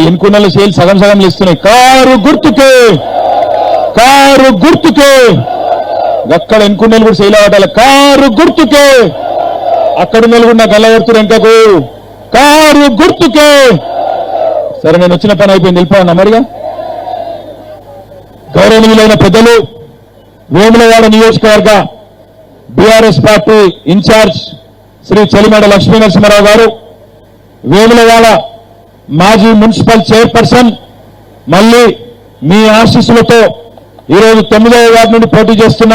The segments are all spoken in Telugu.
ఎన్నుకున్న సేల్ సగం సగం ఇస్తున్నాయి. కారు గుర్తుకే, కారు గుర్తుకే. అక్కడ ఎన్నుకున్నలు కూడా సేల్ అవ్వటాలి. కారు గుర్తుకే. అక్కడ నెలకొన్న గల్లవర్తుడు ఎంకకు కారు గుర్తుకే. సరే, నేను వచ్చిన పని అయిపోయింది, వెళ్ళిపోయాను మరిగా. గౌరవనీయులైన పెద్దలు, వేములవాడ నియోజకవర్గ BRS party in-charge Shri Chelimeda Lakshmi Narasimharao గారు, వేములవాడ మాజీ మున్సిపల్ చైర్పర్సన్, మళ్ళీ మీ ఆశీస్సులతో ఈరోజు 9వ వార్డు నుండి పోటీ చేస్తున్న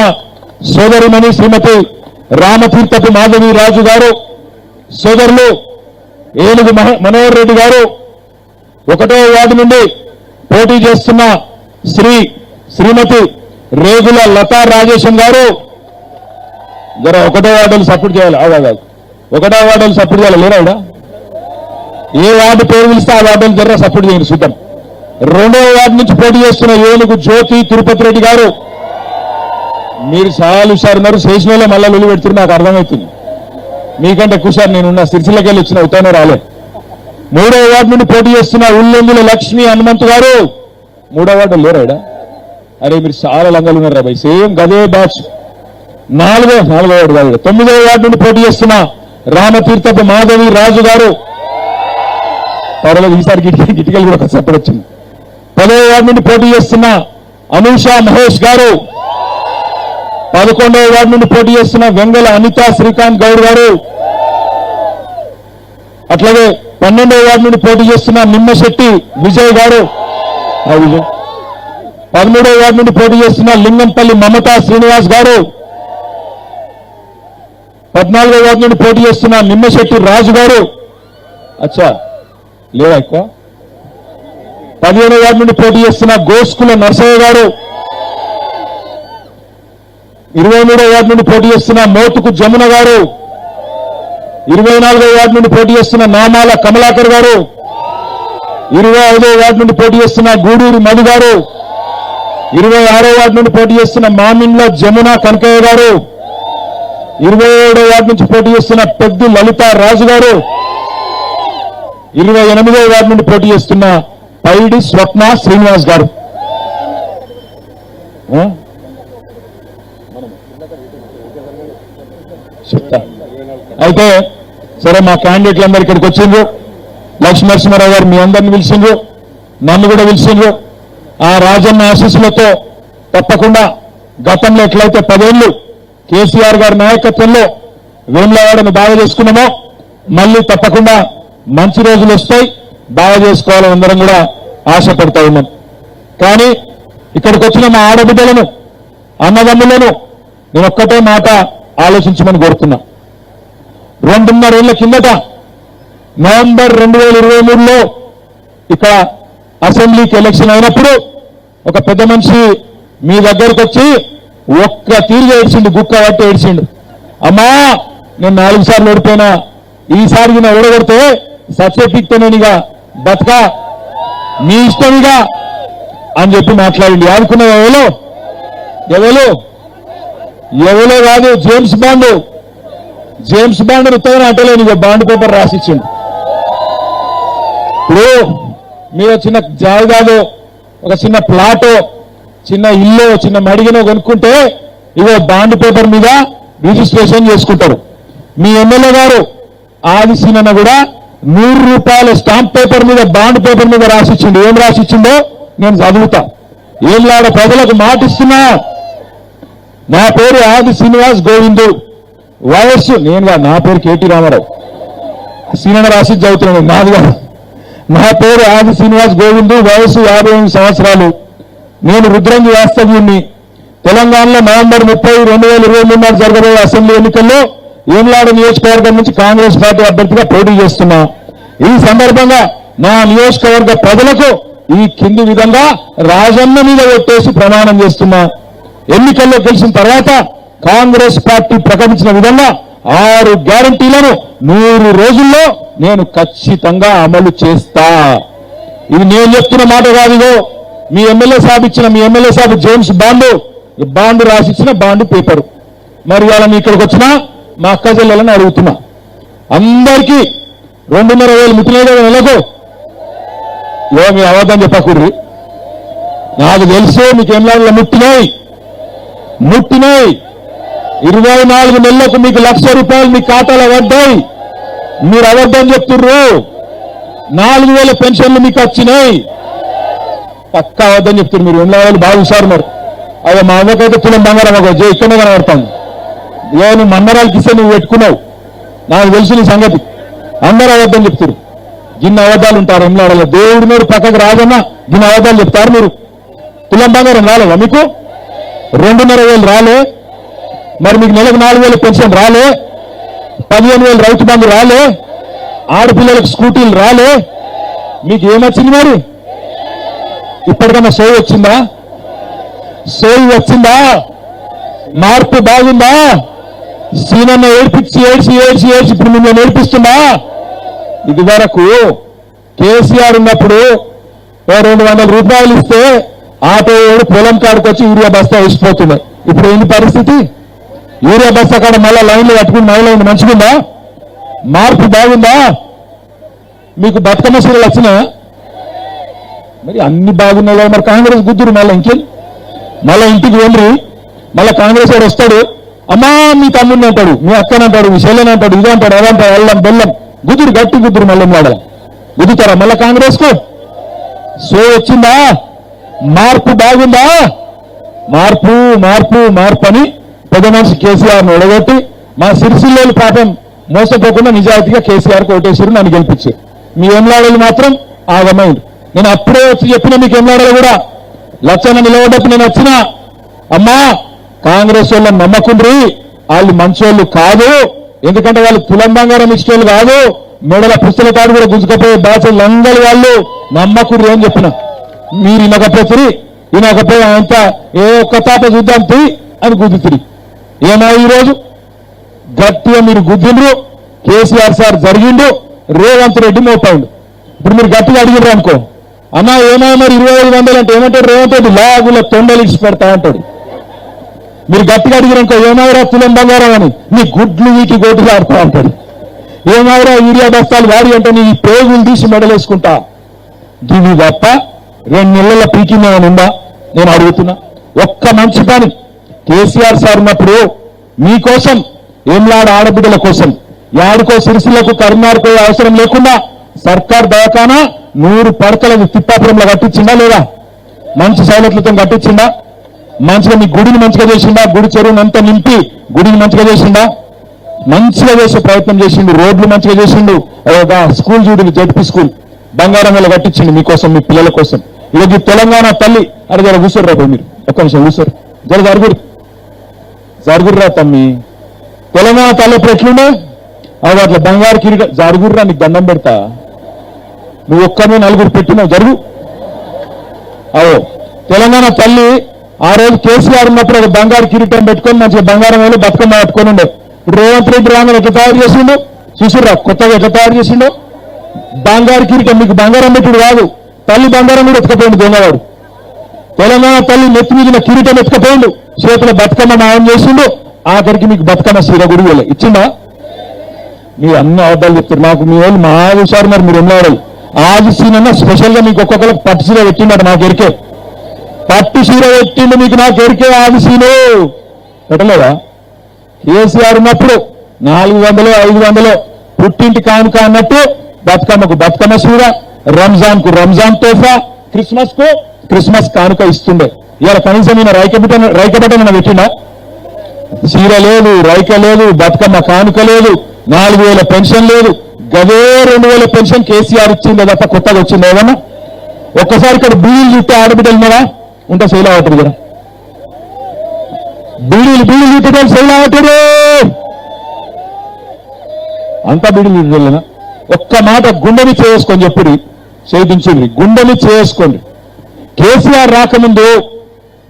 సోదరిమణి శ్రీమతి రామతీర్థపు మాధవి రాజు గారు, సోదరులు ఏనుగు మనోహర్ రెడ్డి గారు, 1వ వార్డు నుండి పోటీ చేస్తున్న శ్రీమతి రేగుల లతా రాజేశం గారు. జర 1వ వార్డులు సపోర్ట్ చేయాలి. 1వ వార్డులు సపోర్ట్ చేయాలి. లేరా ఏ వార్డు పేరు పిలిస్తే ఆ వార్డులు జర సపోర్ట్ చేయండి చూద్దాం. 2వ వార్డు నుంచి పోటీ చేస్తున్న ఏనుగు జ్యోతి తిరుపతి రెడ్డి గారు. మీరు చాలా హుషారున్నారు, చేసిన మళ్ళా వెళ్లి పెడుతున్నారు, నాకు అర్థమవుతుంది. మీకంటే ఎక్కువసారి నేనున్న సిరిసిల్లకి వెళ్ళి వచ్చిన ఉత్తనే రాలే. 3వ వార్డు నుండి పోటీ చేస్తున్న ఉల్లెందుల లక్ష్మీ హనుమంతు గారు. 3వ వార్డు లేరాడా? అరే మీరు చాలా లంగాలు ఉన్నారు రా భయ్, సేమ్ గదే బ్యాచ్. 4వ వార్డు కాదు, 9వ వార్డు నుండి పోటీ చేస్తున్న రామతీర్థపు మాధవి రాజు గారు. పర్వాలేదు, ఈసారి గిటికలు కూడా ఒక సపోర్ట్ వచ్చింది. 10వ వార్డు నుండి పోటీ చేస్తున్న అనూషా మహేష్ గారు. 11వ వార్డు నుండి పోటీ చేస్తున్న వెంగళ అనిత శ్రీకాంత్ గౌడ్ గారు. అట్లాగే 12వ వార్డు నుండి పోటీ చేస్తున్న నిమ్మశెట్టి విజయ్ గారు. 13వ వార్డు నుండి పోటీ చేస్తున్న లింగంపల్లి మమతా శ్రీనివాస్ గారు. 14వ వార్డు నుండి పోటీ చేస్తున్న నిమ్మశెట్టి రాజు గారు. అచ్చా లేవా ఎక్కువ. 15వ వార్డు నుండి పోటీ చేస్తున్న గోస్కుల నర్సయ్య గారు. 23వ వార్డు నుండి పోటీ చేస్తున్న మోతుకు జమున గారు. 24వ వార్డు నుండి పోటీ చేస్తున్న నామాల కమలాకర్ గారు. 25వ వార్డు నుండి పోటీ చేస్తున్న గూడూరి మధు గారు. 26వ వార్డు నుండి పోటీ చేస్తున్న మామిండ్ల జమున కనకయ్య గారు. 27వ వార్డు నుంచి పోటీ చేస్తున్న పెద్ది లలిత రాజు గారు. 28వ వార్డు నుండి పోటీ చేస్తున్న పైడి స్వప్న శ్రీనివాస్ గారు. చెప్తా. అయితే సరే, మా క్యాండిడేట్లు అందరు ఇక్కడికి వచ్చిండ్రు. లక్ష్మీనరసింహారావు గారు మీ అందరిని పిలిచిండ్రు, నన్ను కూడా పిలిచిండ్రు. ఆ రాజన్న ఆశీస్సులతో తప్పకుండా గతంలో ఎట్లయితే 10 ఏళ్లు కేసీఆర్ గారి నాయకత్వంలో వేములవాడను బాగా చేసుకున్నామో, మళ్ళీ తప్పకుండా మంచి రోజులు వస్తాయి, బాగా చేసుకోవాలని అందరం కూడా ఆశపడతా ఉన్నాం. కానీ ఇక్కడికి వచ్చిన మా ఆడబిడ్డలను, అన్నదమ్ములను నేను ఒక్కటే మాట ఆలోచించమని కోరుతున్నా. 2.5 ఏళ్ల కిందట నవంబర్ 2023లో ఇక్కడ అసెంబ్లీకి ఎలక్షన్ అయినప్పుడు ఒక పెద్ద మనిషి మీ దగ్గరకు వచ్చి ఒక్క తీరుగా ఏడ్చిండు, గుక్క పట్టి ఏడ్చిండు. అమ్మా, నేను 4 సార్లు ఓడిపోయినా, ఈసారికి నా ఓడగొడితే సత్యపిక్తే నేను ఇక బతక, మీ ఇష్టమిగా అని చెప్పి మాట్లాడింది. ఆడుకున్న ఎవరో కాదు, జేమ్స్ బాండ్ ఉత్తగా అంటలేని బాండ్ పేపర్ రాసిచ్చిండు. ఇప్పుడు మీరు చిన్న జాయిదాదో, ఒక చిన్న ప్లాటో, చిన్న ఇల్లు, చిన్న మడిగినో కొనుక్కుంటే ఇగో బాండ్ పేపర్ మీద రిజిస్ట్రేషన్ చేసుకుంటారు. మీ ఎమ్మెల్యే గారు ఆదిశీనన్న కూడా 100 రూపాయల స్టాంప్ పేపర్ మీద, బాండ్ పేపర్ మీద రాసిచ్చిండు. ఏం రాసిచ్చిండో నేను చదువుతా. ఏం లాడ ప్రజలకు మాటిస్తున్నా. నా పేరు ఆది శ్రీనివాస్ గోవిందు, వయస్సు నేనుగా, నా పేరు కేటీ రామారావు, సీనన్న రాసి చదువుతున్నాను, నాదిగా. నా పేరు ఆది శ్రీనివాస్ గోవిందు, వయస్సు 58 సంవత్సరాలు. నేను రుద్రంగి వాస్తవ్యుణ్ణి. తెలంగాణలో నవంబర్ 30, 2023 నాడు జరగబోయే అసెంబ్లీ ఎన్నికల్లో ఏమ్లాడ నియోజకవర్గం నుంచి కాంగ్రెస్ పార్టీ అభ్యర్థిగా పోటీ చేస్తున్నా. ఈ సందర్భంగా నా నియోజకవర్గ ప్రజలకు ఈ కింది విధంగా రాజన్న మీద ఒట్టేసి ప్రమాణం చేస్తున్నా. ఎన్నికల్లో గెలిచిన తర్వాత కాంగ్రెస్ పార్టీ ప్రకటించిన విధంగా 6 గ్యారంటీలను 100 రోజుల్లో నేను ఖచ్చితంగా అమలు చేస్తా. ఇది నేను చెప్తున్న మాట కాదు, ఇదో మీ ఎమ్మెల్యే సాబ్ ఇచ్చిన, మీ ఎమ్మెల్యే సాబ్ జేమ్స్ బాండ్ రాసిచ్చిన బాండ్ పేపరు. మరి ఇవాళ మీ ఇక్కడికి వచ్చిన మా అక్క చెల్లెలను అడుగుతున్నా, అందరికీ 2,500 మిత్రులే కదా నెలకు. మీ అవద్దం చెప్పకూడదు. నాకు తెలుసు మీకు ఎమ్మెల్యేలు ముట్టినాయి 24 నెలలకు మీకు ₹1,00,000 మీ ఖాతాలో పడ్డాయి. మీరు అవద్దం చెప్తుర్రు. 4,000 పెన్షన్లు మీకు వచ్చినాయి. పక్కా అవద్దం చెప్తున్నారు మీరు. ఎమ్మెల్యేలు బాగా చూసారు మరి. అదే మా అమ్మకైతే తులం బంగారం ఒక ఇక్కడనే కనబడతాను. నువ్వు మన్నరాలకి ఇస్తే నువ్వు పెట్టుకున్నావు. నాకు తెలుసు నీ సంగతి. అందరూ అవద్దం చెప్తారు. గిన్నె అవద్దాలు ఉంటారు ఎమ్మెల్యేలో. దేవుడి మీరు పక్కకు రాదన్నా గిన్నె అవద్దాలు చెప్తారు మీరు. తులం బంగారం రాలేవా మీకు? 2,500 రాలే? మరి మీకు నెలకు 4,000 పెన్షన్ రాలే? 15,000 రైతు బంధు రాలే? ఆడపిల్లలకు స్కూటీలు రాలే? మీకు ఏమొచ్చింది మరి? ఇప్పటికన్నా సోయి వచ్చిందా? మార్పు బాగుందా? సీనన్న ఏడ్చి ఇప్పుడు మిమ్మల్ని నేర్పిస్తుందా? ఇది వరకు కేసీఆర్ ఉన్నప్పుడు ₹200 ఇస్తే ఆటో పొలం కాడికి వచ్చి యూరియా బస్తా వేసిపోతున్నాయి. ఇప్పుడు ఏంటి పరిస్థితి? యూరియా బస్తా కాడ మళ్ళా లైన్లు కట్టుకుని మహిళ మంచిగుందా? మార్పు బాగుందా? మీకు బతుకమ్మ సీరియల్ వచ్చినా? మరి అన్ని బాగున్నాయో మరి కాంగ్రెస్ గుద్దురు. మళ్ళా ఇంటికి వెళ్ళి మళ్ళా కాంగ్రెస్ వాడు వస్తాడు. అమ్మా మీ తమ్ముడిని అంటాడు, మీ అక్కని అంటాడు, మీ చెల్లెని అంటాడు, ఇది అంటాడు, అదంటాడు, అల్లం బెల్లం గుద్దురు, గట్టి గుద్దురు. మళ్ళీ గుద్దుతారా మళ్ళా కాంగ్రెస్ కు? సో వచ్చిందా? మార్పు బాగుందా? మార్పు అని పెద్ద మనిషి కేసీఆర్ను ఒడగొట్టి మా సిరిసిల్లోలు పాపం మోసపోకుండా నిజాయితీగా కేసీఆర్ కు ఓటేసారు, నన్ను గెలిపించారు. మీ ఎమ్మెల్యేలు మాత్రం ఆగమైంది. నేను అప్పుడే వచ్చి చెప్పిన మీకు ఎమ్మెల్యేలు కూడా లచ్చన్న నిలబడ్డప్పుడు నేను వచ్చినా, అమ్మా కాంగ్రెస్ వాళ్ళని నమ్మకుండ్రి, వాళ్ళు మంచోళ్ళు కాదు. ఎందుకంటే వాళ్ళు తులం బంగారం ఇష్టోళ్ళు కాదు. మెడల పుస్తల కాడు కూడా గుంజుకపోయే బాచలు లంగలు వాళ్ళు నమ్మకుండ్రి అని చెప్పిన. మీరు ఇనకపోయి అంత ఏ ఒక్క తాత చూద్దాం తీ అని గుద్దుతురి. ఏమో ఈరోజు గట్టిగా మీరు గుద్దిండ్రు. కేసీఆర్ సార్ జరిగిండు, రేవంత్ రెడ్డి మోపాడు. ఇప్పుడు మీరు గట్టిగా అడిగిర్రు అనుకో, అన్నా ఏమో మరి 2,500 అంటే ఏమంటాడు రేవంత్ రెడ్డి? లాగుల తొండలు ఇచ్చి పెడతా అంటాడు. మీరు గట్టిగా అడిగిరనుకో, ఏమావరా తులం బంగారం అని నీ గుడ్లు వీటి గోటులు ఆడుతూ ఉంటాడు. ఏమావరా యూరియా బస్తాలు వాడి అంటే నీ పేగులు తీసి మెడలేసుకుంటా. దీని తప్ప 2 నెలల పీకిందని ఉందా? నేను అడుగుతున్నా. ఒక్క మంచి పని కేసీఆర్ సార్ ఉన్నప్పుడు మీకోసం ఏంలాడ ఆడబిడ్డల కోసం యాడికో సిరిసిల్లకు కరీంనగర్కో అవసరం లేకుండా సర్కార్ దవాఖానా 100 పడకల తిప్పాపురంలో కట్టించిందా లేదా? మంచి సౌలతులతో కట్టించిందా? మంచిగా మీ గుడిని మంచిగా చేసిందా? గుడి చెరువుని అంతా నింపి గుడిని మంచిగా చేసిందా? మంచిగా చేసే ప్రయత్నం చేసిండు. రోడ్లు మంచిగా చేసిండు. స్కూల్ చూడండి, జడ్పీ స్కూల్ బంగారం వల్ల కట్టించిండు మీకోసం, మీ పిల్లల కోసం. ఈరోజు తెలంగాణ తల్లి అరే జర కూర్చోరు రా మీరు, ఒక్క నిమిషం కూర్చోరు, జర జరుగుర్రా తమ్మి. తెలంగాణ తల్లి ఎప్పుడు ఎట్లుండే? అవి అట్లా బంగారు కిరీట జరుగుర్రా, నీకు దండం పెడతా. నువ్వు ఒక్కనే 4 పెట్టినావు, జరుగు. తెలంగాణ తల్లి ఆ రోజు కేసీఆర్ ఉన్నప్పుడు ఒక బంగారు కిరీటం పెట్టుకొని మంచిగా బంగారం వాళ్ళు బతుకమ్మ పట్టుకొని ఉండే. ఇప్పుడు రేవంత్ రెడ్డి రాగానే ఎట్లా తయారు చేసిండు చూసిర్రా? కొత్తగా ఎట్లా తయారు చేసిండో బంగారు కిరీటం. మీకు బంగారం పెట్టుడు కాదు, తల్లి బంగారం కూడా ఎత్తుకపోయిండు దొంగవాడు. తెలంగాణ తల్లి నెత్తి మీద కిరీటం ఎత్తుకపోయిండు, చేతుల బతుకమ్మ న్యాయం చేసిండు. ఆఖరికి మీకు బతుకమ్మ సీర గుడి ఇచ్చిందా? మీరు అన్ని అబద్ధాలు చెప్తారు. నాకు మీ వాళ్ళు మా హుషారు మరి. మీరు ఎన్నో ఆది సీనన్నా స్పెషల్ గా మీకు ఒక్కొక్కరికి పట్టు సీర పెట్టిండట. నాకు ఎరికే పట్టు సీర పెట్టిండు మీకు, నాకు ఎరికే ఆది సీను పెట్టలేదా? కేసీఆర్ ఉన్నప్పుడు 400 500 పుట్టింటి కానుక అన్నట్టు బతుకమ్మకు బతుకమ్మ సీర, రంజాన్ కు రంజాన్ తోఫా, క్రిస్మస్ కు క్రిస్మస్ కానుక ఇస్తుండే. ఇవాళ కనీసం ఈయన రైకబట్టన పెట్టిండా? సీర లేదు, రైక లేదు, బతుకమ్మ కానుక లేదు, 4,000 పెన్షన్ లేదు. గదే 2,000 పెన్షన్ కేసీఆర్ ఇచ్చిందే తప్ప కొత్తగా వచ్చింది ఏమన్నా? ఒక్కసారి ఇక్కడ బీడీలు చుట్టే ఆడబిడ్డలు ఉన్నారా? ఉంటే శైలా అవుతుంది కదా. బీడీలు చుట్టడం శైలా అవుతాడు అంతా బీడీలు చుట్టలేనా? ఒక్క మాట గుండెని చేసుకొని చెప్పుడు చేయించింది, గుండెని చేసుకోండి. కేసీఆర్ రాకముందు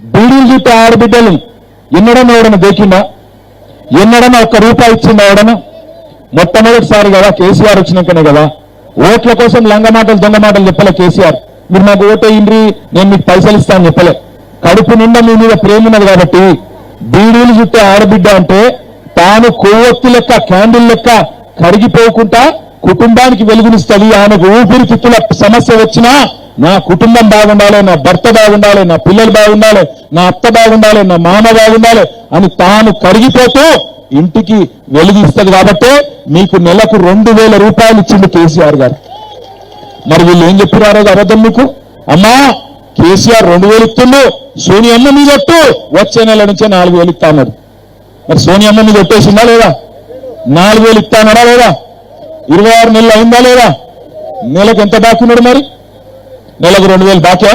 బీడీలు చుట్టే ఆడబిడ్డలు ఎన్నడన్నా ఎవడన్నా దేకిందా? ఎన్నడన్నా ₹1 ఇచ్చిందా ఎవడన్నా? మొట్టమొదటిసారి కదా కేసీఆర్ వచ్చినాకనే కదా. ఓట్ల కోసం లంగ మాటలు దొంగ మాటలు చెప్పలే కేసీఆర్. మీరు నాకు ఓటేయండి, నేను మీకు పైసలు ఇస్తాను చెప్పలే. కడుపు నిండా మీ మీద ప్రేమ ఉన్నది కాబట్టి బీడీలు చుట్టే ఆడబిడ్డ అంటే తాను కొవ్వొత్తి లెక్క, క్యాండిల్ లెక్క కరిగిపోకుండా కుటుంబానికి వెలుగునిస్తుంది. ఆమెకు ఊపిరితిత్తుల సమస్య వచ్చినా నా కుటుంబం బాగుండాలి, నా భర్త బాగుండాలి, నా పిల్లలు బాగుండాలి, నా అత్త బాగుండాలి, నా మామ బాగుండాలి అని తాను కరిగిపోతూ ఇంటికి వెలుగిస్తుంది. కాబట్టే మీకు నెలకు 2,000 రూపాయలు ఇచ్చిండు కేసీఆర్ గారు. మరి వీళ్ళు ఏం చెప్పారో అబద్ధం మీకు. అమ్మా కేసీఆర్ 2,000 ఇస్తుండు, సోనియమ్మ మీద ఒట్టు, వచ్చే నెల నుంచే 4,000 ఇస్తా అన్నాడు. మరి సోనియమ్మ మీద ఒట్టేసిందా లేదా? 4,000 ఇస్తానడా లేదా? 26 నెలలు అయిందా లేదా? నెలకు ఎంత బాకీ ఉన్నాడు? మరి నెలకు 2,000 బాకీ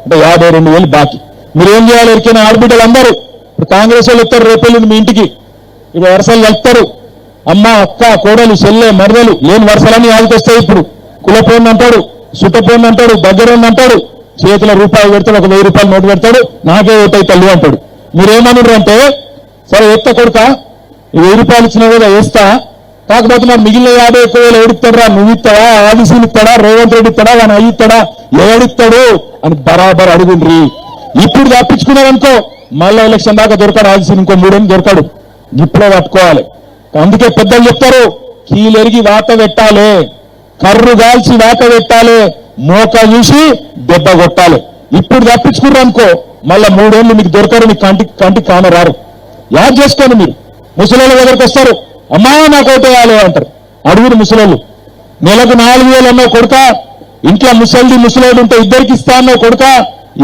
అంటే 52,000 బాకీ. మీరు ఏం చేయాలి? ఎరికైనా ఆడబిడ్డలు అందరూ ఇప్పుడు కాంగ్రెస్ వాళ్ళు వస్తారు, రేపెళ్ళింది మీ ఇంటికి, ఇప్పుడు వరుసలు కలుపుతారు. అమ్మ, అక్క, కోడలు, చెల్లె, మరదలు లేని వరుసలన్నీ ఆదికొస్తాయి. ఇప్పుడు కులపోండి అంటాడు, సుట్టపోండి అంటాడు, దగ్గరండి అంటాడు, చేతిలో రూపాయలు పెడతాడు, ఒక 1000 రూపాయలు నోటు పెడతాడు, నాకే ఓటై తల్లి అంటాడు. మీరేమన్నారు అంటే, సరే ఎత్త కొడుక 1000 రూపాయలు ఇచ్చినా కూడా వేస్తా, కాకపోతే నాకు మిగిలిన 51,000 ఎవడిస్తాడా? నువ్వు ఇస్తాడా? ఆదిశీలు ఇస్తాడా? రేవంత్ రెడ్డి ఇస్తాడా? వాని అయ్యి ఇస్తాడా? ఎవడిస్తాడు అని బరాబర్ అడుగుండ్రి. ఇప్పుడు తప్పించుకున్నారనుకో మళ్ళా ఎలక్షన్ దాకా దొరకాడు. ఆదిశీలు ఇంకో 3 ఏళ్ళు దొరకాడు. ఇప్పుడే పట్టుకోవాలి. అందుకే పెద్దలు చెప్తారు, కీలెరిగి వాత పెట్టాలి, కర్రు గాల్చి వాత పెట్టాలి, మోక చూసి దెబ్బ కొట్టాలి. ఇప్పుడు తప్పించుకున్నారు అనుకో మళ్ళా 3 ఏళ్ళు మీకు దొరకరు, మీకు కంటికి కానరారు. యాద్ చేసుకోండి. మీరు ముసలోళ్ళ దగ్గరకు వస్తారు, అమ్మా నాకు ఓటేయాలి అంటారు. అడుగురు ముసలోళ్ళు. నెలకు 4,000 అన్నావు కొడుక, ఇంట్లో ముసలోడు ఉంటే 2 ఇస్తా అన్నావు కొడుక,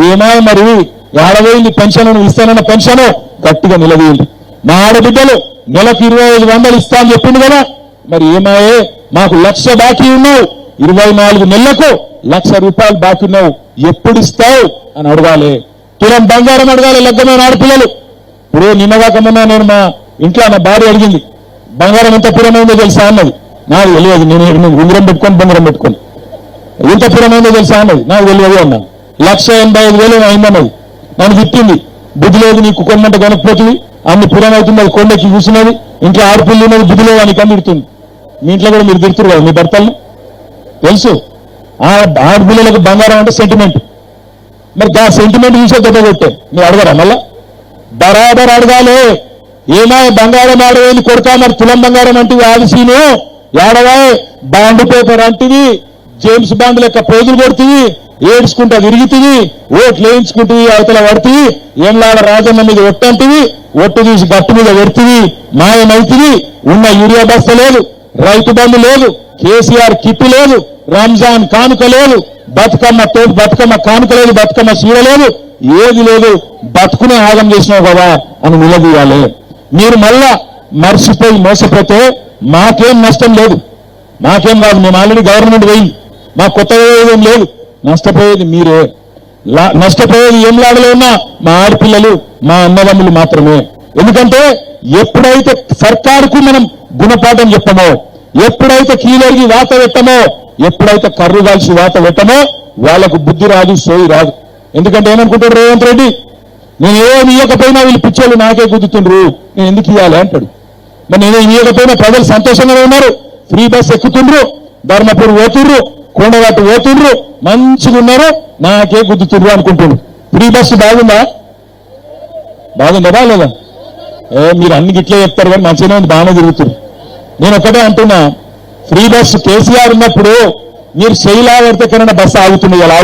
ఏమాయ మరి ఏడవేయింది పెన్షన్, నువ్వు ఇస్తానన్న పెన్షన్ గట్టిగా నిలవేయండి. మా ఆడబిడ్డలు నెలకు 25,000 ఇస్తా అని చెప్పింది కదా, మరి ఏమాయే మాకు 1,00,000 బాకీ ఉన్నావు, 24 నెలలకు 1,00,000 రూపాయలు బాకీ ఉన్నావు, ఎప్పుడు ఇస్తావు అని అడగాలి. తులం బంగారం అడగాలి లగ్గమైన ఆడపిల్లలు. ఇప్పుడు నిన్నగాకమన్నా నేను మా ఇంట్లో నా భార్య అడిగింది, బంగారం ఎంత పురమైందో తెలుసా అన్నది. నాకు తెలియదు. నేను ఉంగరం పెట్టుకొని బంగారం పెట్టుకొని ఎంత పురమైందో తెలుసా అన్నది. నాకు తెలియదు అన్నాను. 1,85,000 అయిందన్నది. నన్ను తిట్టింది, బుద్ధి లేదు నీకు, కొన్నంత కొనకపోతుంది, అన్ని పురం అవుతుంది, అది కొండకి కూర్చున్నది, ఇంట్లో ఆడపిల్లి ఉన్నది, బుద్ధి లేదు అని కనిడుతుంది. మీ ఇంట్లో కూడా మీరు తిడుతురు కదా మీ భర్తలను, తెలుసు. ఆడపిల్లలకు బంగారం అంటే సెంటిమెంట్. మరి ఆ సెంటిమెంట్ చూసే దెబ్బ కొట్టే మీరు అడగరా? మళ్ళా బరాబర్ అడగాలి. ఏమో బంగారం ఆడవేది కొడుకా, మరి తులం బంగారం అంటివి, ఆదిశీను ఏడవా బాండ్ పేపర్ అంటివి, జేమ్స్ బాండ్ లెక్క పోజులు కొడుతుంది, ఏడ్చుకుంటా తిరుగుతుంది, ఓట్లు వేయించుకుంటుంది, అవతల పడుతుంది, ఏం లాడ రాజన్న మీద ఒట్టంటివి, ఒట్టు తీసి గట్టు మీద పెడుతుంది, మాయమైతుంది, ఉన్న యూరియా బస్త లేదు, రైతు బంధు లేదు, కేసీఆర్ కిట్ లేదు, రంజాన్ కానుక లేదు, బతుకమ్మ కానుక లేదు, బతుకమ్మ సీడ లేదు, ఏది లేదు, బతుకునే ఆగం చేసినావు కదా అని నిలదీయాలి. మీరు మళ్ళా మర్చిపోయి మోసపోతే మాకేం నష్టం లేదు, మాకేం కాదు. మేము ఆల్రెడీ గవర్నమెంట్ పోయింది, మాకు కొత్తగా ఏదేం లేదు. నష్టపోయేది మీరే. నష్టపోయేది ఏం లాగలే ఉన్నా మా ఆడపిల్లలు, మా అన్నదమ్ములు మాత్రమే. ఎందుకంటే ఎప్పుడైతే సర్కారుకు మనం గుణపాఠం చెప్పమో, ఎప్పుడైతే కీలరిగి వాత పెట్టమో, ఎప్పుడైతే కర్రు కాల్చి వాత పెట్టమో వాళ్లకు బుద్ధి రాదు, సోయి రాదు. ఎందుకంటే ఏమనుకుంటాడు రేవంత్ రెడ్డి, నేను ఏమి ఇవ్వకపోయినా వీళ్ళు పిచ్చోళ్ళు నాకే గుద్దుతుండ్రు, నేను ఎందుకు ఇవ్వాలి అంటాడు. మరి నేనేం ఇవ్వకపోయినా ప్రజలు సంతోషంగానే ఉన్నారు, ఫ్రీ బస్ ఎక్కుతుండ్రు, ధర్మపూర్ పోతుండ్రు, కొండగట్టు పోతుండ్రు, మంచిగా ఉన్నారు, నాకే గుద్దుతుండ్రు అనుకుంటుండ్రు. ఫ్రీ బస్సు బాగుందా? బాగుందా? మీరు అన్ని గిట్లే చెప్తారు కానీ మంచిగానే ఉంది, బాగానే తిరుగుతుంది. నేను ఒకటే అంటున్నా, ఫ్రీ బస్సు కేసీఆర్ ఉన్నప్పుడు మీరు శైలా పెడితే ఎక్కడైనా బస్సు ఆగుతుంది, ఇలా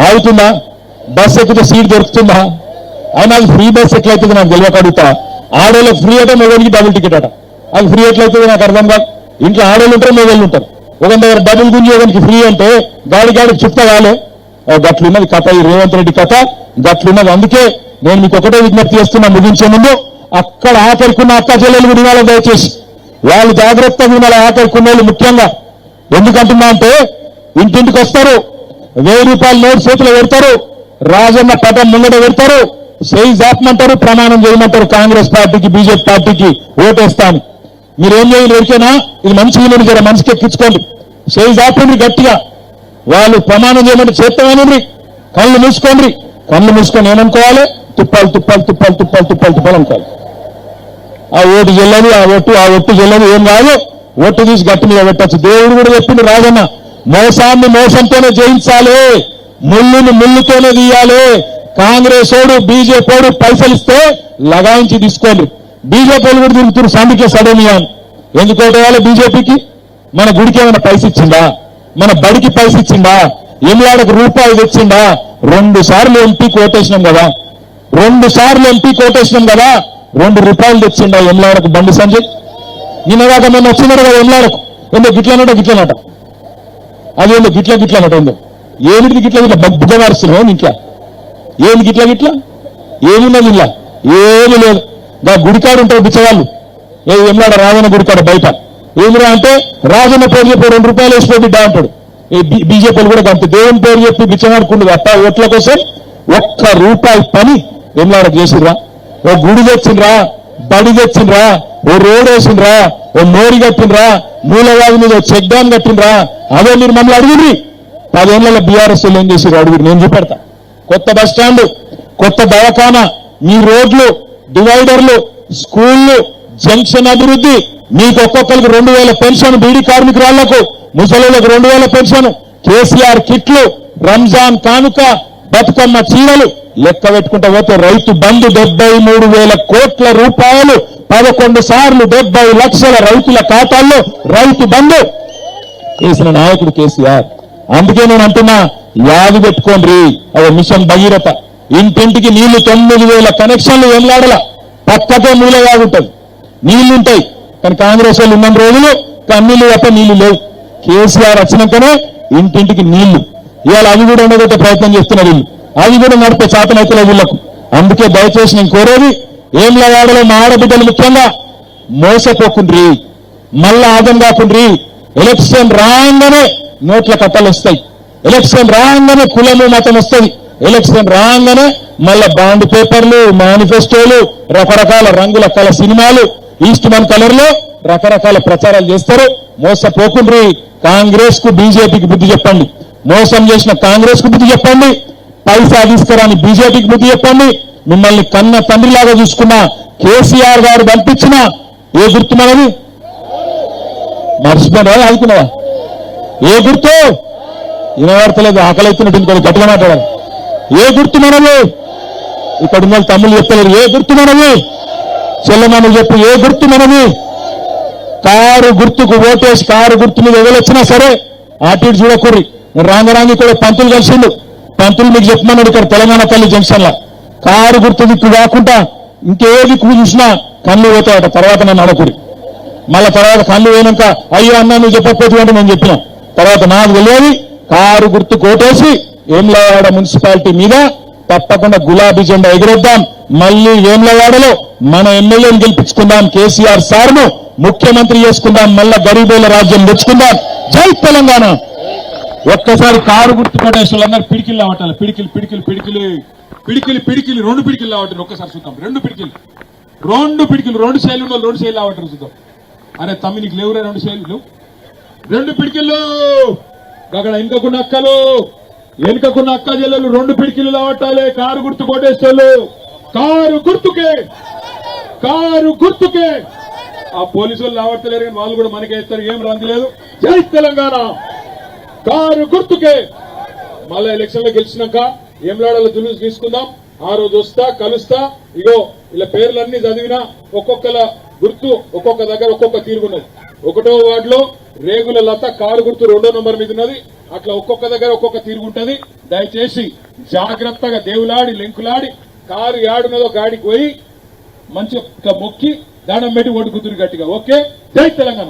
ఆగుతుందా? బస్సు ఎక్కితే సీట్ దొరుకుతుందా? అయినా అది ఫ్రీ బస్ ఎట్లయితుంది నాకు తెలియక అడుగుతా. ఆడోళ్ళకి ఫ్రీ అట, మొగోళ్ళకి డబుల్ టికెట్ అట. అది ఫ్రీ ఎట్లయితుంది నాకు అర్థం కాదు. ఇంట్లో ఆడోళ్ళు ఉంటారు, మొగోళ్ళు ఉంటారు. ఒక దగ్గర డబుల్ గుంజి ఒకరికి ఫ్రీ అంటే గాడికి చుట్టా కాలే. గట్లున్నది కథ, ఈ రేవంత్ రెడ్డి కథ గట్లున్నది. అందుకే నేను మీకు ఒకటే విజ్ఞప్తి చేస్తున్నా ముగించే ముందు, అక్కడ ఆఖరికున్న అక్క చెల్లెలు కూడా వినాలి దయచేసి. వాళ్ళు జాగ్రత్తగా వినాలి, ఆఖరికున్న వాళ్ళు ముఖ్యంగా. ఎందుకంటున్నా అంటే ఇంటింటికి వస్తారు, 1000 రూపాయల నోటు చేతిలో పెడతారు, రాజన్న పటం ముంగట పెడతారు, చేయి జాపమంటారు, ప్రమాణం చేయమంటారు కాంగ్రెస్ పార్టీకి, బీజేపీ పార్టీకి ఓటేస్తాను. మీరేం చేయాలి? ఎవరికైనా ఇది మంచిగా మీరు జర మనసుకి ఎక్కించుకోండి, చేయి జాపండి గట్టిగా. వాళ్ళు ప్రమాణం చేయమంటే చేస్తామని కళ్ళు మూసుకోండి. కళ్ళు మూసుకొని ఏమనుకోవాలి? తుప్పాలు అనుకోవాలి. ఆ ఓటు చెల్లదు, ఆ ఒట్టు చెల్లదు, ఏం కాదు. ఓటు తీసి గట్టి మీద పెట్టచ్చు. దేవుడు కూడా చెప్పిండు రాజన్న, మోసాన్ని మోసంతోనే జయించాలి, ముళ్ళుని ముళ్ళుతోనే తీయాలి. కాంగ్రెస్ ఓడు బీజేపీ ఓడు పైసలు ఇస్తే లగాయించి తీసుకోండి. బీజేపీ కూడా తిరుగుతున్నారు సందుకే సడమియాన్. ఎందుకు ఓటేయాలి బీజేపీకి? మన గుడికి ఏమైనా పైసలు ఇచ్చిందా? మన బడికి పైసలు ఇచ్చిండా, ఎమ్లాడకు రూపాయి తెచ్చిండా? 2 సార్లు ఎంపీ కోటేసినాం కదా, 2 సార్లు ఎంపీ కోటేసినాం కదా, 2 రూపాయలు తెచ్చిండా ఎమ్లాడకు బండి సంజయ్? నిన్నగాక మేము వచ్చినారు కదా ఎమ్లాడకు, ఏందో గిట్లనట అదేందో గిట్లనట ఏందో ఏమిటి గిట్ల బుగ్గవారుస్తున్నావు ఇంట్లో? ఏమి గిట్ల ఏమున్నది ఇలా? ఏమి లేదు. దా గుడికాడు ఉంటారు బిచ్చవాళ్ళు, ఎమ్లాడ రాజన్న గుడికాడు బయట. ఏమిరా అంటే రాజన్న పేరు చెప్పి 2 రూపాయలు వేసిపోయి బిడ్డ అంటాడు. బీజేపీలు కూడా అంతే, దేవుని పేరు చెప్పి బిచ్చమాడుకుంటు తప్ప ఓట్ల కోసం 1 రూపాయి పని ఎమ్లాడ చేసిండ్రా? ఓ గుడి తెచ్చిండ్రా, బడి తెచ్చిండ్రా, ఓ రోడ్ వేసిండ్రా, ఓ మోరి కట్టిండ్రా, మూలవాది మీద చెక్ డ్యామ్ కట్టిండ్రా? అదే మీరు మమ్మల్ని అడుగురి. 10 ఏళ్ల బీఆర్ఎస్ ఏం చేసారు అడుగురు, నేను చూపెడతా. కొత్త బస్టాండ్, కొత్త దవాఖానా, మీ రోడ్లు, డివైడర్లు, స్కూళ్లు, జంక్షన్ అభివృద్ధి, మీకు ఒక్కొక్కరికి 2000 పెన్షన్, బీడీ కార్మికురాళ్లకు, ముసలిలకు 2000 పెన్షన్, కేసీఆర్ కిట్లు, రంజాన్ కానుక, బతుకమ్మ చీరలు, లెక్క పెట్టుకుంటా పోతే రైతు బంధు 73,000 కోట్ల రూపాయలు, 11 సార్లు 70 లక్షల రైతుల ఖాతాల్లో రైతు బంధు చేసిన నాయకుడు కేసీఆర్. అందుకే నేను అంటున్నా, యాది పెట్టుకోండి. అదే మిషన్ భగీరథ, ఇంటింటికి నీళ్లు 9,000 కనెక్షన్లు వెళ్ళాడల, పక్కకే మూలవాగుంటది, నీళ్లుంటాయి. కానీ కాంగ్రెస్ వాళ్ళు ఉన్న రోజులు కన్నీళ్లు తప్ప నీళ్లు లేవు. కేసీఆర్ వచ్చినాకనే ఇంటింటికి నీళ్లు. ఇవాళ అవి కూడా ఉండగొట్టే ప్రయత్నం చేస్తున్నారు వీళ్ళు, అవి కూడా నడిపే చేతనైతులే వీళ్లకు. అందుకే దయచేసి నేను కోరేది, ఏంలవాడలో మా ఆడబిడ్డలు ముఖ్యంగా మోసపోకుండ్రి, మళ్ళా ఆదం కాకుండ్రి. ఎలక్షన్ రాగానే నోట్ల కట్టలు వస్తాయి, ఎలక్షన్ రాగానే కులము మతం వస్తుంది, ఎలక్షన్ రాగానే మళ్ళా బాండ్ పేపర్లు, మేనిఫెస్టోలు, రకరకాల రంగుల కల సినిమాలు, ఈస్ట్మన్ కలర్ లో రకరకాల ప్రచారాలు చేస్తారు. మోసపోకుండ్రి. కాంగ్రెస్ కు బీజేపీకి బుద్ధి చెప్పండి. మోసం చేసిన కాంగ్రెస్ కు బుద్ధి చెప్పండి, పైసా తీసుకురాని బీజేపీకి బుద్ధి చెప్పండి. మిమ్మల్ని కన్న తండ్రిలాగా చూసుకున్న కేసీఆర్ గారు పంపించిన ఏ గుర్తు మనది? మర్చిపోయినా అనుకున్నావా? ఏ గుర్తు? వినబడతలేదు, ఆకలి అవుతున్నట్టు ఇంకొక గట్టిగా మాట్లాడాలి. ఏ గుర్తు మనది? ఇక్కడ ఉన్న తమ్ముళ్ళు చెప్తలేరు. ఏ గుర్తు మనది? చెల్లెమ్మను చెప్పు, ఏ గుర్తు మనది? కారు గుర్తుకు ఓటేసి, కారు గుర్తు మీద ఎవరొచ్చినా సరే అటు ఇటు చూడకూర్రి. రాంగరాంగి కూడా పంతులు కలిసిండు, పంతులు మీకు చెప్పమన్నాడు ఇక్కడ తెలంగాణ తల్లి జంక్షన్ లా, కారు గుర్తు దిక్కు కాకుండా ఇంకే దిక్కు చూసినా కళ్ళు పోతాయట. తర్వాత నన్ను అడకుడి. మళ్ళా తర్వాత కళ్ళు పోయినాక అయ్యో అన్నా నువ్వు చెప్పకపోతే అంటే నేను చెప్పిన తర్వాత నాకు తెలియదు. కారు గుర్తు కోటేసి వేములవాడ మున్సిపాలిటీ మీద తప్పకుండా గులాబీ జెండా ఎగిరేద్దాం. మళ్ళీ వేములవాడలో మన ఎమ్మెల్యేని గెలిపించుకుందాం, కేసీఆర్ సార్ను ముఖ్యమంత్రి చేసుకుందాం, మళ్ళా గరీబుల రాజ్యం తెచ్చుకుందాం. జై తెలంగాణ. ఒక్కసారి కారు గుర్తు కోటేసి వాళ్ళందరూ పిడికిలు లావటాలి. పిడికిలు పిడికిలు పిడికిలు పిడికిలు పిడికిలు 2 పిడికిలు లావటారు. ఒక్కసారి చూద్దాం. 2 పిడికిలు 2 శైలు ఉన్న 2 శైలు లావటారు చూద్దాం. అరే తమ్మి నీకు లేవురే 2 శైలు లేవు. 2 పిడికిళ్ళు అక్కడ వెనుకకున్న అక్కలు, వెనుకకున్న అక్క చెల్లెలు 2 పిడికిలు లావటాలి. కారు గుర్తు కోటేశ్వర్లు, కారు గుర్తుకే, కారు గుర్తుకే. ఆ పోలీసులు లావట్టలేరు కానీ వాళ్ళు కూడా మనకే ఇస్తారు, ఏం రంది లేదు. జై తెలంగాణ. కారు గుర్తుకే. మళ్ళా ఎలక్షన్ లో గెలిచినాక ఏంలాడలో జులుసు తీసుకుందాం. ఆ రోజు వస్తా, కలుస్తా. ఇగో ఇలా పేర్లన్నీ చదివినా ఒక్కొక్కల గుర్తు ఒక్కొక్క దగ్గర ఒక్కొక్క తీరుగున్నది. 1వ వార్డులో రేగుల లత కారు గుర్తు 2వ నంబర్ మీద ఉన్నది. అట్లా ఒక్కొక్క దగ్గర ఒక్కొక్క తీరుగుంటది. దయచేసి జాగ్రత్తగా దేవులాడి లెంకులాడి కారు యాడున్నదో గాడికి పోయి మంచిగా మొక్కి దండం పెట్టి ఓటు గుర్తురు గట్టిగా. ఓకే. జై తెలంగాణ.